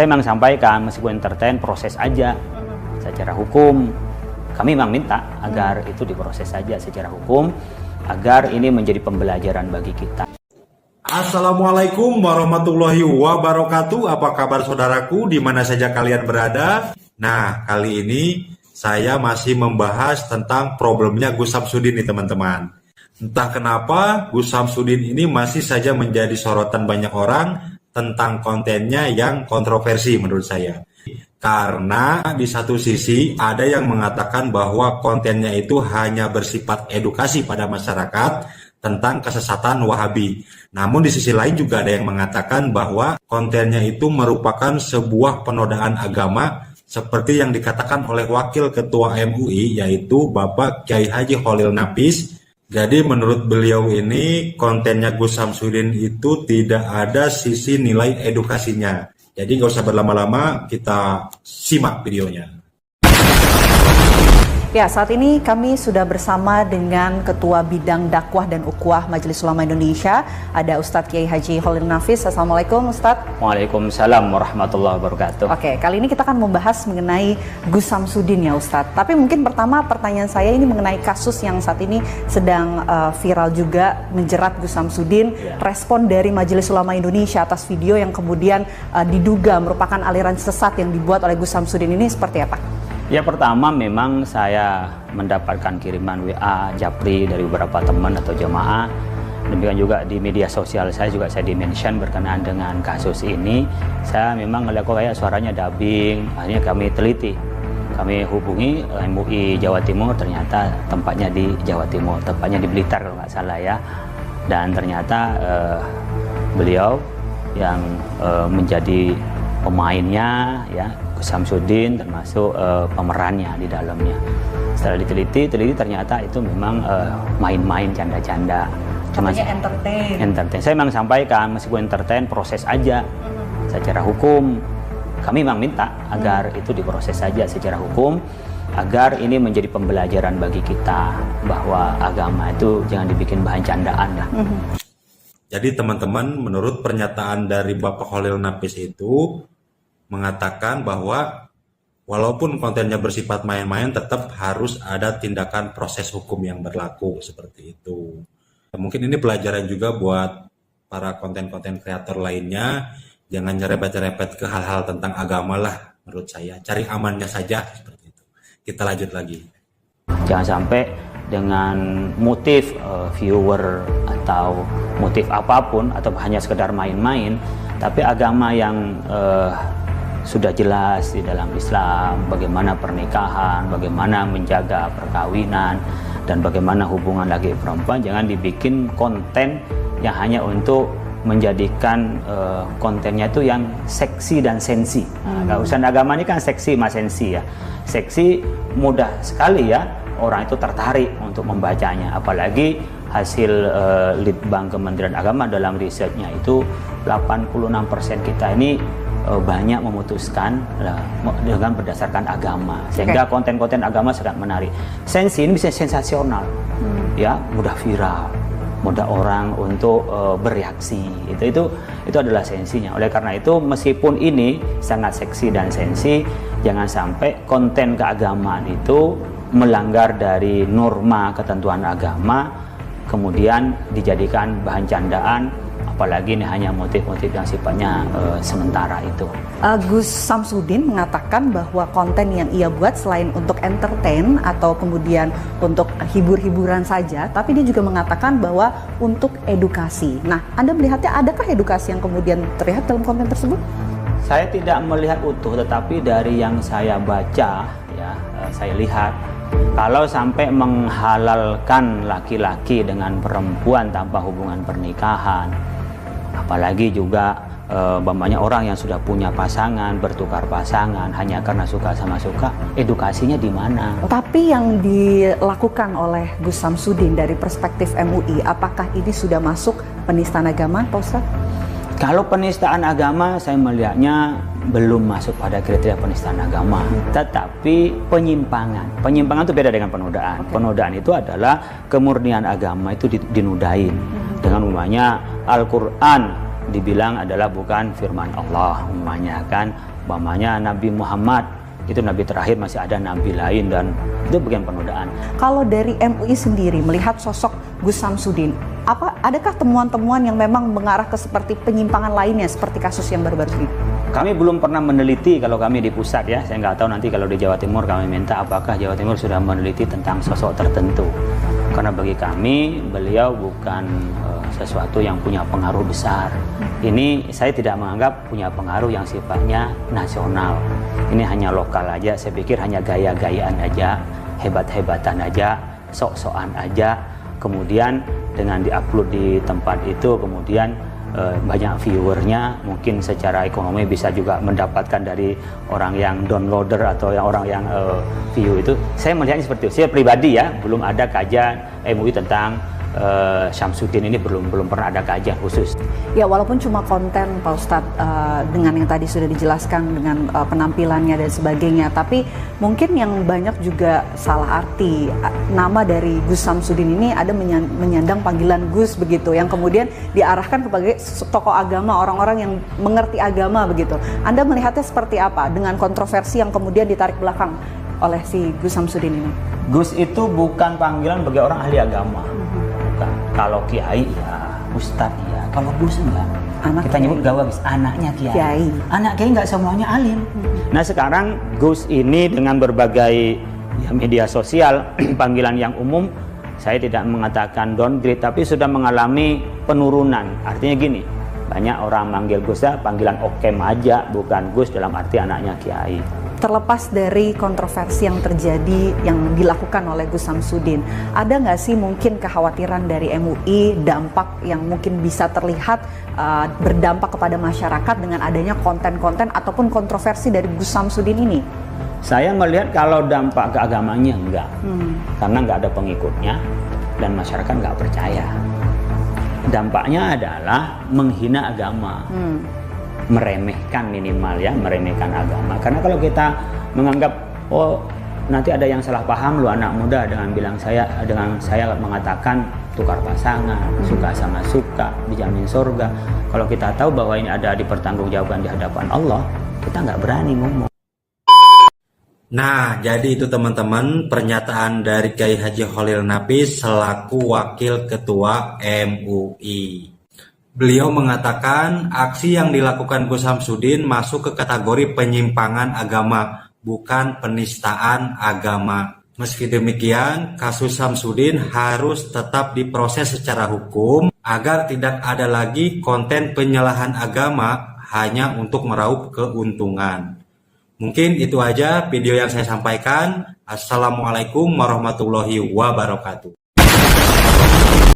Saya memang sampaikan, meskipun entertain, proses aja secara hukum. Kami memang minta agar itu diproses saja secara hukum, agar ini menjadi pembelajaran bagi kita. Assalamualaikum warahmatullahi wabarakatuh. Apa kabar saudaraku di mana saja kalian berada? Nah, kali ini saya masih membahas tentang problemnya Gus Samsudin nih teman-teman. Entah kenapa Gus Samsudin ini masih saja menjadi sorotan banyak orang tentang kontennya yang kontroversi menurut saya. Karena di satu sisi ada yang mengatakan bahwa kontennya itu hanya bersifat edukasi pada masyarakat tentang kesesatan Wahabi. Namun di sisi lain juga ada yang mengatakan bahwa kontennya itu merupakan sebuah penodaan agama seperti yang dikatakan oleh Wakil Ketua MUI yaitu Bapak Kiai Haji Khalil Nafis. Jadi menurut beliau ini kontennya Gus Samsudin itu tidak ada sisi nilai edukasinya. Jadi nggak usah berlama-lama, kita simak videonya. Ya, saat ini kami sudah bersama dengan Ketua Bidang Dakwah dan Ukhuwah Majelis Ulama Indonesia, ada Ustadz Kiai Haji Khalil Nafis. Assalamualaikum Ustadz. Waalaikumsalam warahmatullahi wabarakatuh. Oke, kali ini kita akan membahas mengenai Gus Samsudin ya Ustadz. Tapi mungkin pertama pertanyaan saya ini mengenai kasus yang saat ini sedang viral juga menjerat Gus Samsudin. Ya. Respon dari Majelis Ulama Indonesia atas video yang kemudian diduga merupakan aliran sesat yang dibuat oleh Gus Samsudin ini seperti apa? Ya, pertama memang saya mendapatkan kiriman WA Japri dari beberapa teman atau jemaah. Demikian juga di media sosial saya juga saya dimention berkenaan dengan kasus ini. Saya memang ngeliat kok kayak suaranya dubbing. Akhirnya kami teliti, kami hubungi MUI Jawa Timur, ternyata tempatnya di Jawa Timur, tempatnya di Blitar kalau nggak salah ya. Dan ternyata beliau yang menjadi pemainnya ya, Gus Samsudin termasuk pemerannya di dalamnya. Setelah diteliti ternyata itu memang main-main, canda-canda. Cuma entertain. Saya memang sampaikan, meskipun entertain, proses aja secara hukum. Kami memang minta agar itu diproses saja secara hukum, agar ini menjadi pembelajaran bagi kita bahwa agama itu jangan dibikin bahan candaan lah. Jadi teman-teman, menurut pernyataan dari Bapak Khalil Nafis itu mengatakan bahwa walaupun kontennya bersifat main-main tetap harus ada tindakan proses hukum yang berlaku seperti itu. Mungkin ini pelajaran juga buat para konten-konten kreator lainnya, jangan nyerempet-nyerempet ke hal-hal tentang agama lah menurut saya. Cari amannya saja seperti itu. Kita lanjut lagi. Jangan sampai dengan motif viewer atau motif apapun atau hanya sekedar main-main, tapi agama yang sudah jelas di dalam Islam, bagaimana pernikahan, bagaimana menjaga perkawinan, dan bagaimana hubungan laki perempuan, jangan dibikin konten yang hanya untuk menjadikan kontennya itu yang seksi dan sensi. Nah, urusan agama ini kan seksi mas sensi ya. Seksi mudah sekali ya orang itu tertarik untuk membacanya, apalagi hasil Litbang Kementerian Agama dalam risetnya itu 86% kita ini banyak memutuskan dengan berdasarkan agama, sehingga konten-konten agama sangat menarik. Sensi ini bisa sensasional, ya, mudah viral, mudah orang untuk bereaksi. Itu adalah sensinya. Oleh karena itu, meskipun ini sangat seksi dan sensi, jangan sampai konten keagamaan itu melanggar dari norma ketentuan agama, kemudian dijadikan bahan candaan. Apalagi ini hanya motif-motif yang sifatnya sementara itu. Gus Samsudin mengatakan bahwa konten yang ia buat selain untuk entertain atau kemudian untuk hibur-hiburan saja, tapi dia juga mengatakan bahwa untuk edukasi. Nah, Anda melihatnya adakah edukasi yang kemudian terlihat dalam konten tersebut? Saya tidak melihat utuh, tetapi dari yang saya baca, ya, saya lihat kalau sampai menghalalkan laki-laki dengan perempuan tanpa hubungan pernikahan, apalagi juga banyak orang yang sudah punya pasangan, bertukar pasangan hanya karena suka sama suka, edukasinya di mana? Tapi yang dilakukan oleh Gus Samsudin dari perspektif MUI, apakah ini sudah masuk penistaan agama, Pak Ustadz? Kalau penistaan agama, saya melihatnya belum masuk pada kriteria penistaan agama, tetapi penyimpangan. Penyimpangan itu beda dengan penodaan. Penodaan itu adalah kemurnian agama itu dinudain dengan umpamanya Al-Quran dibilang adalah bukan firman Allah, umpamanya kan, umpamanya Nabi Muhammad itu nabi terakhir, masih ada nabi lain, dan itu bagian penodaan. Kalau dari MUI sendiri melihat sosok Gus Samsudin, adakah temuan-temuan yang memang mengarah ke seperti penyimpangan lainnya seperti kasus yang baru-baru ini? Kami belum pernah meneliti kalau kami di pusat ya, saya nggak tahu nanti kalau di Jawa Timur kami minta apakah Jawa Timur sudah meneliti tentang sosok tertentu. Karena bagi kami beliau bukan sesuatu yang punya pengaruh besar. Ini saya tidak menganggap punya pengaruh yang sifatnya nasional. Ini hanya lokal aja, saya pikir hanya gaya-gayaan aja, hebat-hebatan aja, sok-sokan aja. Kemudian dengan diupload di tempat itu, kemudian banyak viewernya, mungkin secara ekonomi bisa juga mendapatkan dari orang yang downloader atau orang yang view itu. Saya melihatnya seperti itu. Saya pribadi ya, belum ada kajian MUI tentang Samsudin ini, belum pernah ada kajian khusus. Ya, walaupun cuma konten Pak Ustadz dengan yang tadi sudah dijelaskan dengan penampilannya dan sebagainya, tapi mungkin yang banyak juga salah arti nama dari Gus Samsudin ini ada menyandang panggilan Gus begitu, yang kemudian diarahkan kepada tokoh agama, orang-orang yang mengerti agama begitu. Anda melihatnya seperti apa dengan kontroversi yang kemudian ditarik belakang oleh si Gus Samsudin ini? Gus itu bukan panggilan bagi orang ahli agama. Kalau kiai ya, ustadz ya. Kalau Gus enggak. Kita nyebut gawabis, anaknya kiai. Anak kiai enggak semuanya alim. Nah sekarang Gus ini dengan berbagai media sosial, panggilan yang umum, saya tidak mengatakan downgrade, tapi sudah mengalami penurunan. Artinya gini, banyak orang manggil Gus ya, panggilan okem aja, bukan Gus dalam arti anaknya kiai. Terlepas dari kontroversi yang terjadi yang dilakukan oleh Gus Samsudin, ada nggak sih mungkin kekhawatiran dari MUI dampak yang mungkin bisa terlihat berdampak kepada masyarakat dengan adanya konten-konten ataupun kontroversi dari Gus Samsudin ini? Saya melihat kalau dampak ke agamanya enggak, karena nggak ada pengikutnya dan masyarakat nggak percaya. Dampaknya adalah menghina agama. Meremehkan minimal ya, meremehkan agama. Karena kalau kita menganggap oh nanti ada yang salah paham lu anak muda dengan saya mengatakan tukar pasangan, suka sama suka, dijamin surga. Kalau kita tahu bahwa ini ada dipertanggungjawabkan di hadapan Allah, kita nggak berani ngomong. Nah, jadi itu teman-teman pernyataan dari Kiai Haji Khalil Nafis selaku Wakil Ketua MUI. Beliau mengatakan aksi yang dilakukan Gus Samsudin masuk ke kategori penyimpangan agama, bukan penistaan agama. Meski demikian, kasus Samsudin harus tetap diproses secara hukum agar tidak ada lagi konten penyalahan agama hanya untuk meraup keuntungan. Mungkin itu aja video yang saya sampaikan. Assalamualaikum warahmatullahi wabarakatuh.